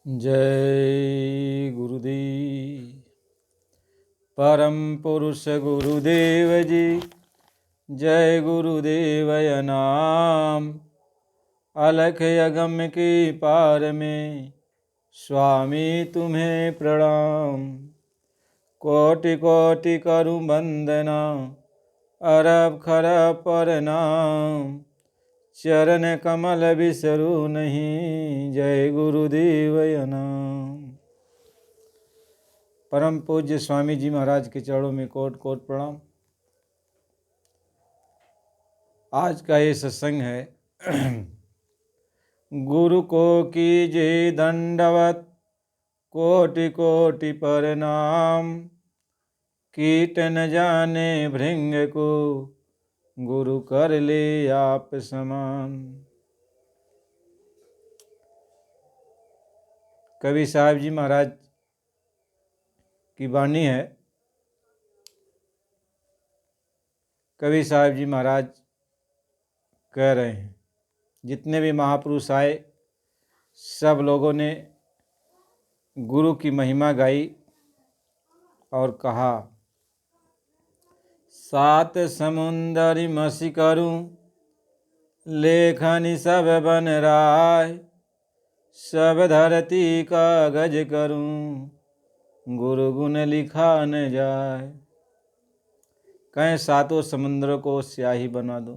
जय गुरुदेव। परम पुरुष गुरुदेव जी, जय गुरुदेवय नाम। अलख अगम के पार में स्वामी तुम्हें प्रणाम। कोटि कोटि करूं वंदना, अरब खरब प्रणाम। चरण कमल बिसरू नहीं, जय गुरुदेवय नाम। परम पूज्य स्वामी जी महाराज के चरणों में कोट कोट प्रणाम। आज का ये सत्संग है गुरु को कीजिए दंडवत, कोटि कोटि प्रणाम। कीट न जाने भृंग को, गुरु कर ले आप समान। कवि साहब जी महाराज की वाणी है। कवि साहब जी महाराज कह रहे हैं, जितने भी महापुरुष आए सब लोगों ने गुरु की महिमा गाई और कहा, सात समुंदर मसी करूं, लेखनी सब बन राय। सब धरती कागज करूं, गुरु गुण लिखा न जाए। कहें सातों समुद्रों को स्याही बना दूं,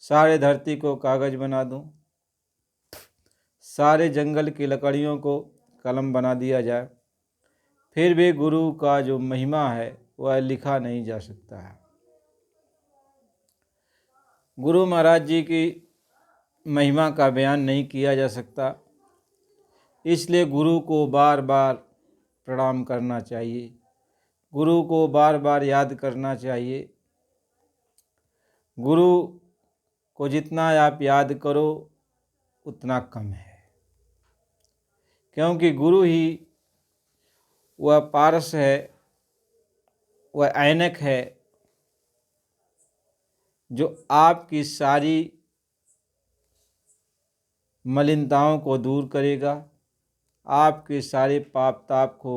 सारे धरती को कागज बना दूं, सारे जंगल की लकड़ियों को कलम बना दिया जाए, फिर भी गुरु का जो महिमा है वह लिखा नहीं जा सकता है। गुरु महाराज जी की महिमा का बयान नहीं किया जा सकता, इसलिए गुरु को बार बार प्रणाम करना चाहिए, गुरु को बार बार याद करना चाहिए। गुरु को जितना आप याद करो उतना कम है, क्योंकि गुरु ही वह पारस है, वह ऐनक है जो आपकी सारी मलिनताओं को दूर करेगा, आपके सारे पाप ताप को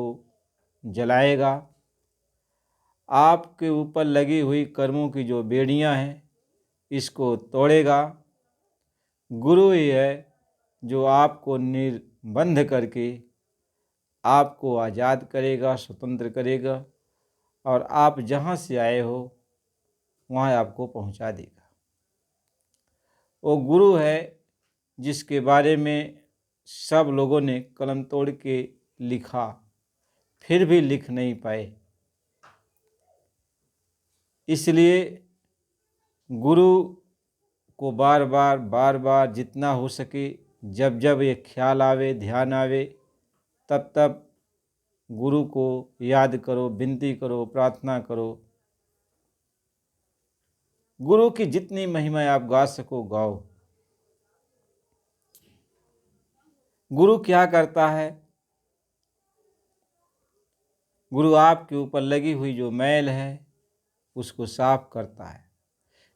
जलाएगा, आपके ऊपर लगी हुई कर्मों की जो बेड़ियां हैं इसको तोड़ेगा। गुरु ही है जो आपको निर्बंध करके आपको आज़ाद करेगा, स्वतंत्र करेगा और आप जहाँ से आए हो वहाँ आपको पहुँचा देगा। वो गुरु है जिसके बारे में सब लोगों ने कलम तोड़ के लिखा, फिर भी लिख नहीं पाए। इसलिए गुरु को बार बार जितना हो सके, जब जब ये ख्याल आवे, ध्यान आवे, तब तब गुरु को याद करो, विनती करो, प्रार्थना करो। गुरु की जितनी महिमा आप गा सको गाओ। गुरु क्या करता है? गुरु आपके ऊपर लगी हुई जो मैल है उसको साफ करता है।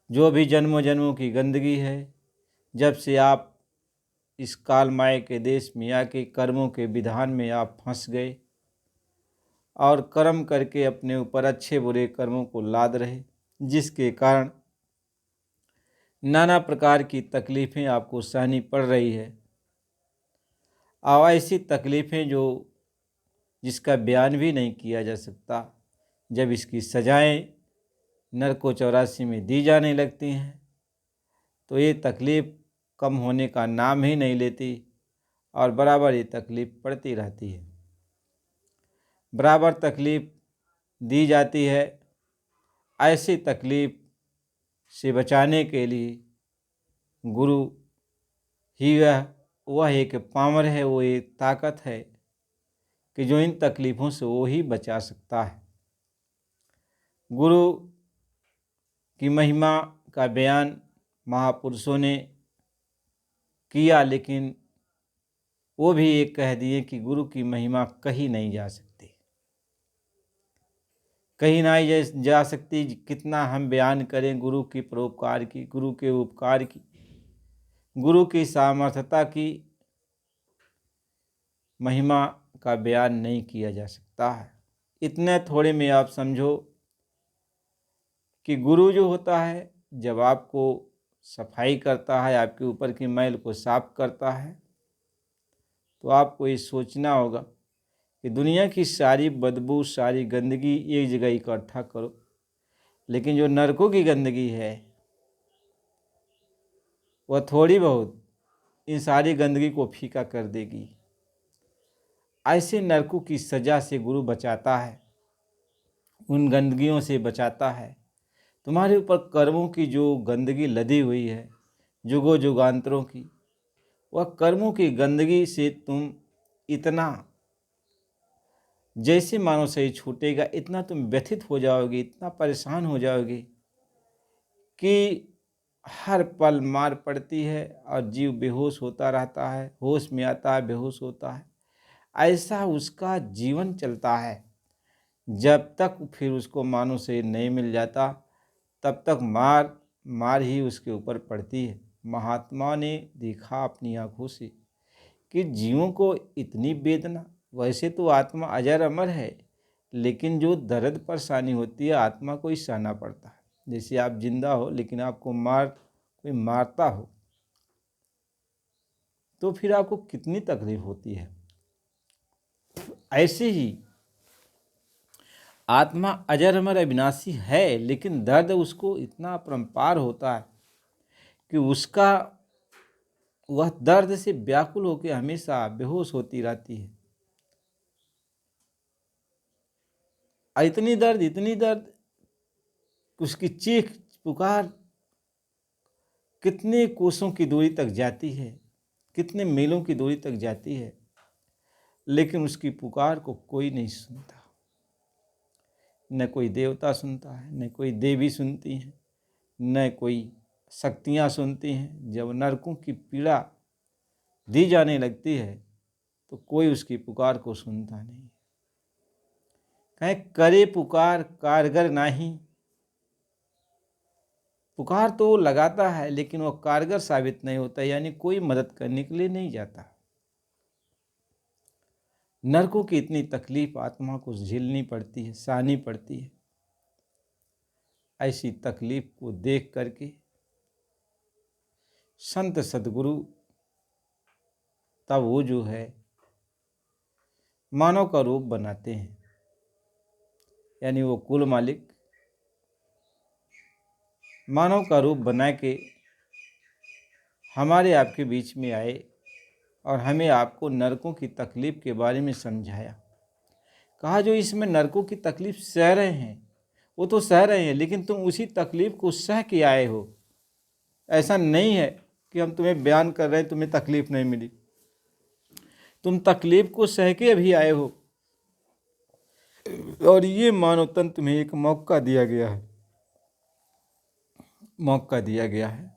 जो भी जन्मों जन्मों की गंदगी है, जब से आप इस काल माया के देश में आके कर्मों के विधान में आप फंस गए और कर्म करके अपने ऊपर अच्छे बुरे कर्मों को लाद रहे, जिसके कारण नाना प्रकार की तकलीफ़ें आपको सहनी पड़ रही है। और ऐसी तकलीफ़ें जिसका बयान भी नहीं किया जा सकता, जब इसकी सजाएं नरको 84 में दी जाने लगती हैं तो ये तकलीफ़ कम होने का नाम ही नहीं लेती और बराबर ये तकलीफ़ पड़ती रहती है, बराबर तकलीफ़ दी जाती है। ऐसी तकलीफ़ से बचाने के लिए गुरु ही वह एक पावर है, वो एक ताकत है कि जो इन तकलीफ़ों से वो ही बचा सकता है। गुरु की महिमा का बयान महापुरुषों ने किया, लेकिन वो भी एक कह दिए कि गुरु की महिमा कहीं नहीं जा सकती, कहीं नहीं जा सकती। कितना हम बयान करें गुरु की परोपकार की, गुरु के उपकार की, गुरु की सामर्थ्यता की, महिमा का बयान नहीं किया जा सकता है। इतने थोड़े में आप समझो कि गुरु जो होता है, जब आपको सफाई करता है, आपके ऊपर की मैल को साफ करता है, तो आपको ये सोचना होगा कि दुनिया की सारी बदबू, सारी गंदगी एक जगह इकट्ठा करो, लेकिन जो नरकों की गंदगी है वह थोड़ी बहुत इन सारी गंदगी को फीका कर देगी। ऐसे नरकों की सज़ा से गुरु बचाता है, उन गंदगियों से बचाता है। तुम्हारे ऊपर कर्मों की जो गंदगी लदी हुई है, जुगों जुगांतरों की, वह कर्मों की गंदगी से तुम इतना, जैसे मानो सही छूटेगा, इतना तुम व्यथित हो जाओगे, इतना परेशान हो जाओगे कि हर पल मार पड़ती है और जीव बेहोश होता रहता है, होश में आता है, बेहोश होता है। ऐसा उसका जीवन चलता है जब तक फिर उसको मानो से नहीं मिल जाता, तब तक मार ही उसके ऊपर पड़ती है। महात्मा ने देखा अपनी आंखों से कि जीवों को इतनी वेदना, वैसे तो आत्मा अजर अमर है, लेकिन जो दर्द परेशानी होती है आत्मा को ही सहना पड़ता है। जैसे आप जिंदा हो लेकिन आपको कोई मारता हो, तो फिर आपको कितनी तकलीफ होती है। ऐसे ही आत्मा अजर अमर अविनाशी है, लेकिन दर्द उसको इतना अपरंपार होता है कि उसका वह दर्द से व्याकुल होकर हमेशा बेहोश होती रहती है। इतनी दर्द, उसकी चीख पुकार कितने कोसों की दूरी तक जाती है, कितने मीलों की दूरी तक जाती है, लेकिन उसकी पुकार को कोई नहीं सुनता। न कोई देवता सुनता है, न कोई देवी सुनती है, न कोई शक्तियाँ सुनती हैं। जब नरकों की पीड़ा दी जाने लगती है तो कोई उसकी पुकार को सुनता नहीं। कहें करे पुकार कारगर नहीं, पुकार तो वो लगाता है लेकिन वो कारगर साबित नहीं होता, यानी कोई मदद करने के लिए नहीं जाता। नरकों की इतनी तकलीफ आत्मा को झेलनी पड़ती है, सहनी पड़ती है। ऐसी तकलीफ को देख करके संत सद्गुरु तब वो जो है मानव का रूप बनाते हैं, यानी वो कुल मालिक मानव का रूप बना के हमारे आपके बीच में आए और हमें आपको नरकों की तकलीफ के बारे में समझाया। कहा जो इसमें नरकों की तकलीफ सह रहे हैं वो तो सह रहे हैं, लेकिन तुम उसी तकलीफ को सह के आए हो। ऐसा नहीं है कि हम तुम्हें बयान कर रहे हैं तुम्हें तकलीफ नहीं मिली, तुम तकलीफ को सह के अभी आए हो। और ये मानव तन तुम्हें एक मौका दिया गया है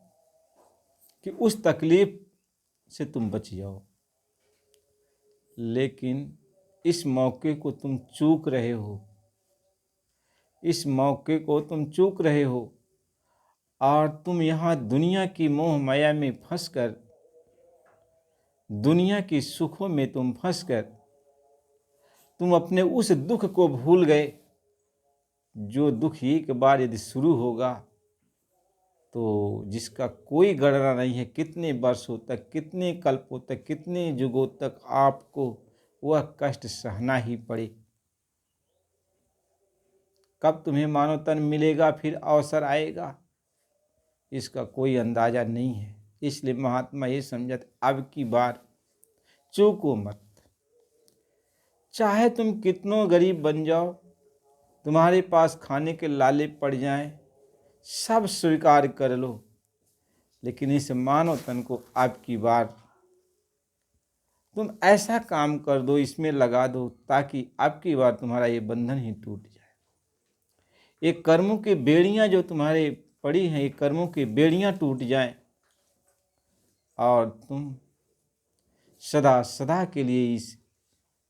कि उस तकलीफ से तुम बच जाओ, लेकिन इस मौके को तुम चूक रहे हो, और तुम यहाँ दुनिया की मोह माया में फंसकर, दुनिया की सुखों में तुम फंसकर तुम अपने उस दुख को भूल गए, जो दुख एक बार यदि शुरू होगा तो जिसका कोई गणना नहीं है, कितने वर्षों तक, कितने कल्पों तक, कितने युगों तक आपको वह कष्ट सहना ही पड़े। कब तुम्हें मानव तन मिलेगा, फिर अवसर आएगा, इसका कोई अंदाजा नहीं है। इसलिए महात्मा ये समझते अब की बार चूको मत। चाहे तुम कितनों गरीब बन जाओ, तुम्हारे पास खाने के लाले पड़ जाएं, सब स्वीकार कर लो, लेकिन इस मानव तन को अब की बार तुम ऐसा काम कर दो, इसमें लगा दो, ताकि अब की बार तुम्हारा ये बंधन ही टूट जाए। ये कर्मों की बेड़ियां जो तुम्हारे पड़ी हैं, ये कर्मों की बेड़ियां टूट जाएं और तुम सदा सदा के लिए इस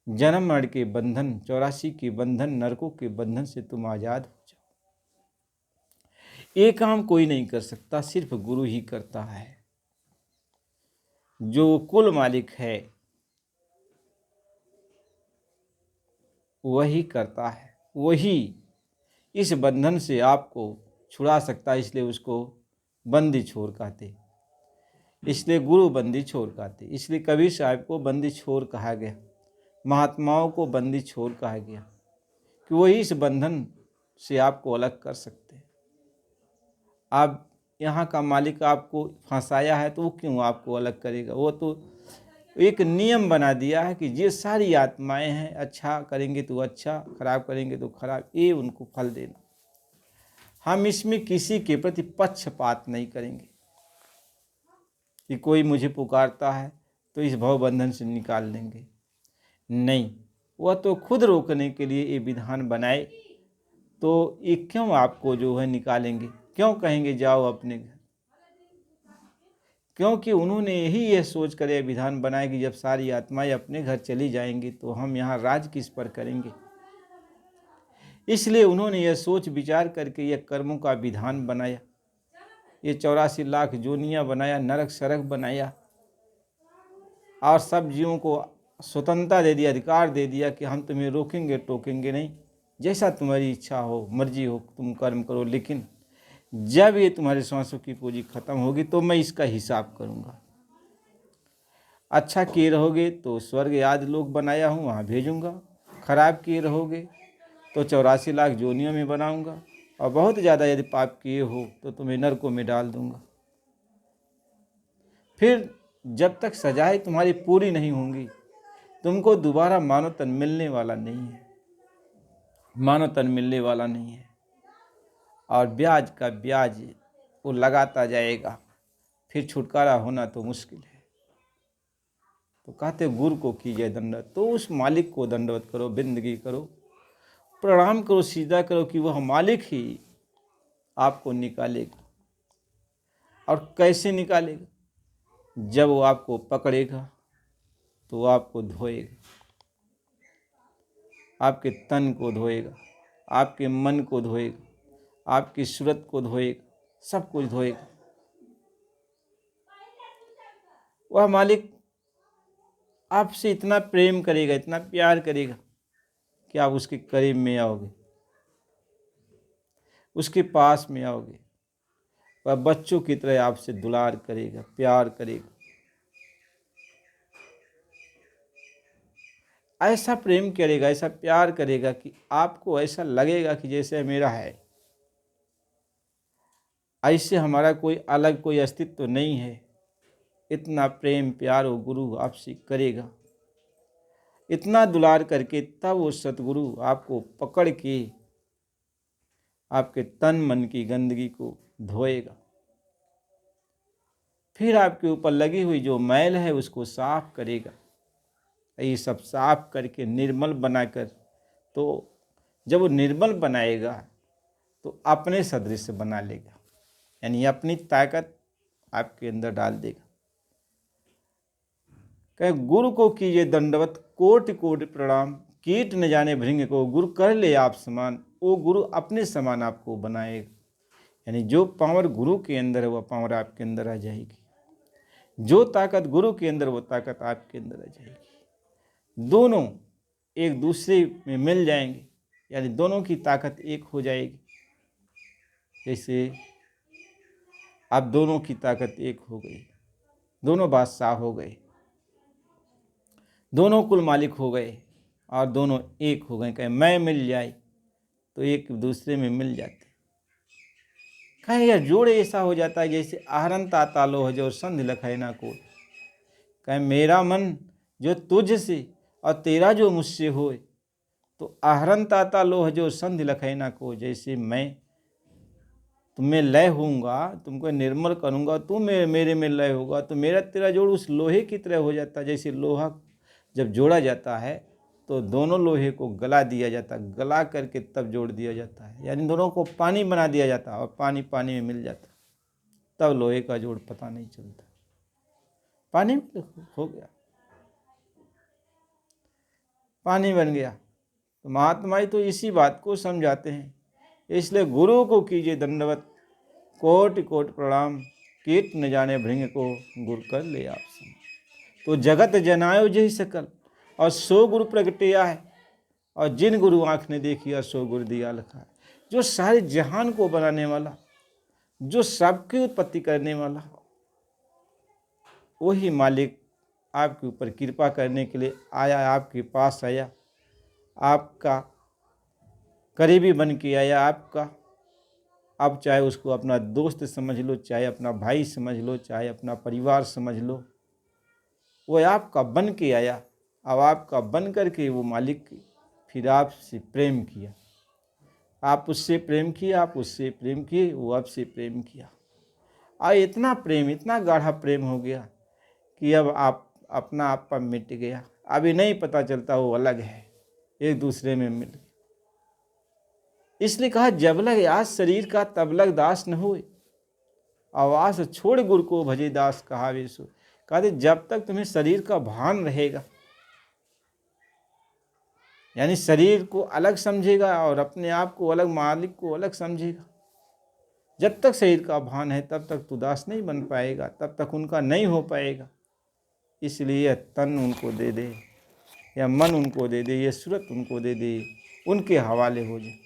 जन्म मरण के बंधन, 84 के बंधन, नरकों के बंधन से तुम आजाद हो जाओ। ये काम कोई नहीं कर सकता, सिर्फ गुरु ही करता है। जो कुल मालिक है वही करता है, वही इस बंधन से आपको छुड़ा सकता है। इसलिए उसको बंदी छोर कहते, इसलिए गुरु बंदी छोर कहते, इसलिए कबीर साहब को बंदी छोर कहा गया, महात्माओं को बंदी छोर कहा गया कि वही इस बंधन से आपको अलग कर सकते हैं। आप यहाँ का मालिक आपको फंसाया है तो वो क्यों आपको अलग करेगा? वो तो एक नियम बना दिया है कि ये सारी आत्माएं हैं, अच्छा करेंगे तो अच्छा, खराब करेंगे तो खराब, ये उनको फल देना। हम इसमें किसी के प्रति पक्षपात नहीं करेंगे कि कोई मुझे पुकारता है तो इस भव बंधन से निकाल देंगे, नहीं। वह तो खुद रोकने के लिए ये विधान बनाए, तो ये क्यों आपको जो है निकालेंगे? क्यों कहेंगे जाओ अपने घर? क्योंकि उन्होंने यही यह सोच कर यह विधान बनाया कि जब सारी आत्माएं अपने घर चली जाएंगी तो हम यहाँ राज किस पर करेंगे। इसलिए उन्होंने यह सोच विचार करके यह कर्मों का विधान बनाया, ये 84 लाख जोनियाँ बनाया, नरक सरक बनाया, और सब जीवों को स्वतंत्रता दे दिया, अधिकार दे दिया कि हम तुम्हें रोकेंगे टोकेंगे नहीं, जैसा तुम्हारी इच्छा हो, मर्जी हो, तुम कर्म करो, लेकिन जब ये तुम्हारे सांसों की पूंजी खत्म होगी तो मैं इसका हिसाब करूँगा। अच्छा किए रहोगे तो स्वर्ग आदि लोग बनाया हूँ वहाँ भेजूँगा, खराब किए रहोगे तो 84 लाख जोनियों में बनाऊँगा, और बहुत ज़्यादा यदि पाप किए हो तो तुम्हें नरकों में डाल दूँगा। फिर जब तक सजाएं तुम्हारी पूरी नहीं होंगी, तुमको दोबारा मानव तन मिलने वाला नहीं है, मानव तन मिलने वाला नहीं है, और ब्याज का ब्याज वो लगाता जाएगा, फिर छुटकारा होना तो मुश्किल है। तो कहते गुरु को कीजिए दंडवत, तो उस मालिक को दंडवत करो, बिंदगी करो, प्रणाम करो, सीधा करो कि वह मालिक ही आपको निकालेगा। और कैसे निकालेगा? जब वो आपको पकड़ेगा तो वो आपको धोएगा, आपके तन को धोएगा, आपके मन को धोएगा, आपकी सूरत को धोएगा, सब कुछ धोएगा। वह मालिक आपसे इतना प्रेम करेगा, इतना प्यार करेगा कि आप उसके करीब में आओगे, उसके पास में आओगे। वह बच्चों की तरह आपसे दुलार करेगा, प्यार करेगा, ऐसा प्रेम करेगा, ऐसा प्यार करेगा कि आपको ऐसा लगेगा कि जैसे मेरा है, ऐसे हमारा कोई अलग कोई अस्तित्व तो नहीं है। इतना प्रेम प्यार वो गुरु आपसे करेगा, इतना दुलार करके तब वो सतगुरु आपको पकड़ के आपके तन मन की गंदगी को धोएगा, फिर आपके ऊपर लगी हुई जो मैल है उसको साफ करेगा। ये सब साफ करके निर्मल बनाकर, तो जब वो निर्मल बनाएगा तो अपने सदृश बना लेगा, यानी अपनी ताकत आपके अंदर डाल देगा। कहे गुरु को कीजिए दंडवत, कोटि कोटि प्रणाम, कीट न जाने भृंग को, गुरु कर ले आप समान, वो गुरु अपने समान आपको बनाएगा। यानी जो पावर गुरु के अंदर है वह पावर आपके अंदर आ जाएगी, जो ताकत गुरु के अंदर वो ताकत आपके अंदर आ जाएगी। दोनों एक दूसरे में मिल जाएंगे, यानी दोनों की ताकत एक हो जाएगी। जैसे अब दोनों की ताकत एक हो गई, दोनों बादशाह हो गए, दोनों कुल मालिक हो गए, और दोनों एक हो गए। कहे मैं मिल जाए तो एक दूसरे में मिल जाते। कहे यह जोड़ ऐसा हो जाता है जैसे आहरन ताता लोह जो संधि लखै ना को। कहे मेरा मन जो तुझ से और तेरा जो मुझसे होए, तो आहरन ताता लोह जो संधि लखै ना को। जैसे मैं तुम्हें लय होऊंगा, तुमको निर्मल करूंगा, तुम मेरे में लय होगा, तो मेरा तेरा जोड़ उस लोहे की तरह हो जाता है। जैसे लोहा जब जोड़ा जाता है तो दोनों लोहे को गला दिया जाता है, गला करके तब जोड़ दिया जाता है, यानी दोनों को पानी बना दिया जाता है, और पानी पानी में मिल जाता है, तब लोहे का जोड़ पता नहीं चलता, पानी में हो गया, पानी बन गया। तो महात्मा तो इसी बात को समझाते हैं। इसलिए गुरु को कीजिए दंडवत, कोटि कोटि प्रणाम, कीट न जाने भृंग को, गुरु कर ले आप सम। तो जगत जनायो जही सकल, और सो गुरु प्रगटिया है। और जिन गुरु आँख ने देखी और सो गुरु दिया लिखा है। जो सारे जहान को बनाने वाला, जो सबकी उत्पत्ति करने वाला, वही मालिक आपके ऊपर कृपा करने के लिए आया, आपके पास आया, आपका करीबी बन के आया। आपका अब चाहे उसको अपना दोस्त समझ लो, चाहे अपना भाई समझ लो, चाहे अपना परिवार समझ लो, वो आपका बन के आया। अब आपका बन करके वो मालिक फिर आपसे प्रेम किया, आप उससे प्रेम किए, आप उससे प्रेम किए, वो आपसे प्रेम किया। और इतना प्रेम, इतना गाढ़ा प्रेम हो गया कि अब आप अपना आपा मिट गया। अभी नहीं पता चलता वो अलग है, एक दूसरे में मिल गए। इसलिए कहा जब लग आज शरीर का तब लग दास न होए, आवास छोड़ गुर को भजे दास कहा वेसो। कहते जब तक तुम्हें शरीर का भान रहेगा, यानी शरीर को अलग समझेगा और अपने आप को अलग, मालिक को अलग समझेगा, जब तक शरीर का भान है तब तक तू दास नहीं बन पाएगा, तब तक उनका नहीं हो पाएगा। इसलिए तन उनको दे दे, या मन उनको दे दे, या सूरत उनको दे दे, उनके हवाले हो जाए,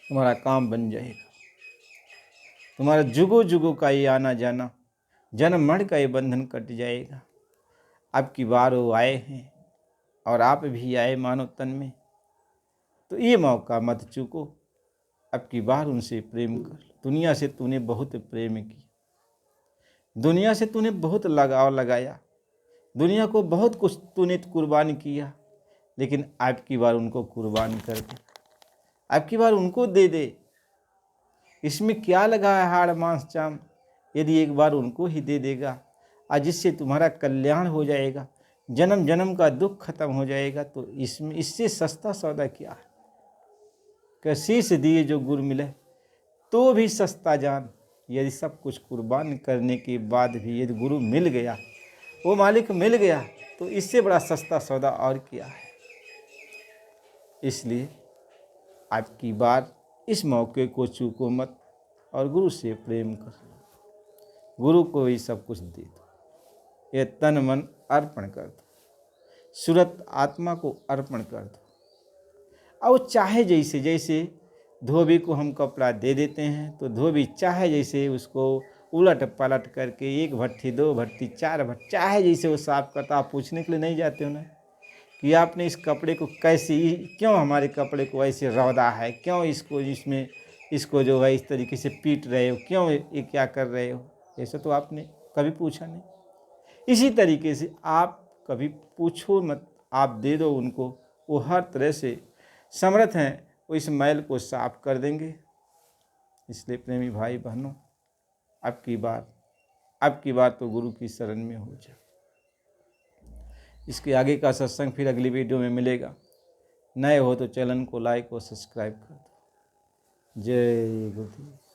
तुम्हारा काम बन जाएगा। तुम्हारा जुगो जुगो का ये आना जाना, जन्म मरण का ये बंधन कट जाएगा। अब की बार वो आए हैं और आप भी आए मानव तन में, तो ये मौका मत चूको। अब की बार उनसे प्रेम कर। दुनिया से तूने बहुत प्रेम किया, दुनिया से तूने बहुत लगाव लगाया, दुनिया को बहुत कुछ तूने कुर्बान किया, लेकिन अब की बार उनको कुर्बान कर दे, अब की बार उनको दे दे। इसमें क्या लगा है हाड़ मांस चाम, यदि एक बार उनको ही दे देगा और जिससे तुम्हारा कल्याण हो जाएगा, जन्म जन्म का दुख खत्म हो जाएगा, तो इसमें इससे सस्ता सौदा क्या है। कैसी से दिए जो गुरु मिले तो भी सस्ता जान। यदि सब कुछ कुर्बान करने के बाद भी यदि गुरु मिल गया, वो मालिक मिल गया, तो इससे बड़ा सस्ता सौदा और क्या है। इसलिए आपकी बार इस मौके को चूको मत और गुरु से प्रेम कर, गुरु को ही सब कुछ दे दो। ये तन मन अर्पण कर दो, सूरत आत्मा को अर्पण कर दो। और चाहे जैसे, जैसे धोबी को हम कपड़ा दे देते हैं, तो धोबी चाहे जैसे उसको उलट पलट करके 1 भट्ठी 2 भट्ठी 4 भट्ठी चाहे जैसे वो साफ करता। आप पूछने के लिए नहीं जाते हो ना कि आपने इस कपड़े को कैसे, क्यों हमारे कपड़े को ऐसे रौदा है, क्यों इसको इसमें इसको जो है इस तरीके से पीट रहे हो, क्यों ये क्या कर रहे हो, ऐसा तो आपने कभी पूछा नहीं। इसी तरीके से आप कभी पूछो मत, आप दे दो उनको, वो हर तरह से समर्थ हैं, वो इस मैल को साफ कर देंगे। इसलिए प्रेमी भाई बहनों, अब की बार तो गुरु की शरण में हो जाओ। इसके आगे का सत्संग फिर अगली वीडियो में मिलेगा। नए हो तो चैनल को लाइक और सब्सक्राइब कर दो। जय गुरुदेव।